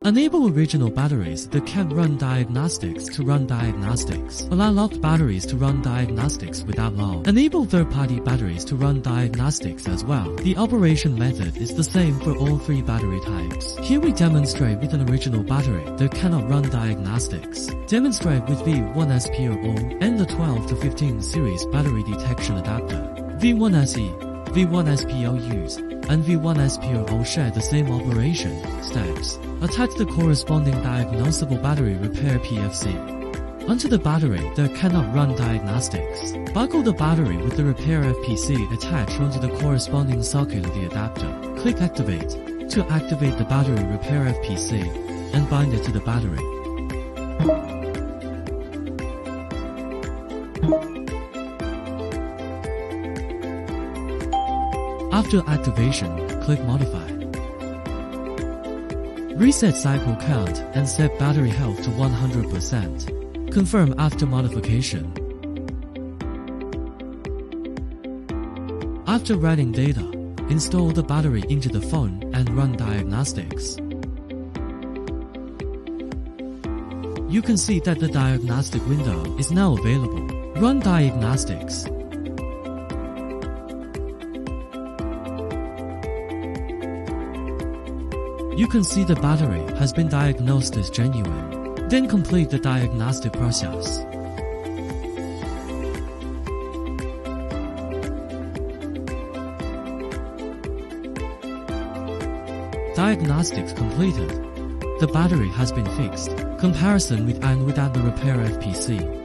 Enable original batteries that can't run diagnostics to run diagnostics. Allow locked batteries to run diagnostics without lock. Enable third-party batteries to run diagnostics as well. The operation method is the same for all three battery types. Here we demonstrate with an original battery that cannot run diagnostics. Demonstrate with V1SPO and the 12 to 15 series battery detection adapter. V1SE, V1SPO-Use, and V1SPO share the same operation steps. Attach the corresponding diagnosable battery repair PFC onto the battery that cannot run diagnostics. Buckle the battery with the repair FPC attached onto the corresponding socket of the adapter. Click Activate to activate the battery repair FPC and bind it to the battery. After activation, click Modify. Reset cycle count and set battery health to 100%. Confirm after modification. After writing data, install the battery into the phone and run diagnostics. You can see that the diagnostic window is now available. Run diagnostics. You can see the battery has been diagnosed as genuine. Then complete the diagnostic process. Diagnostics completed. The battery has been fixed. Comparison with and without the repair FPC.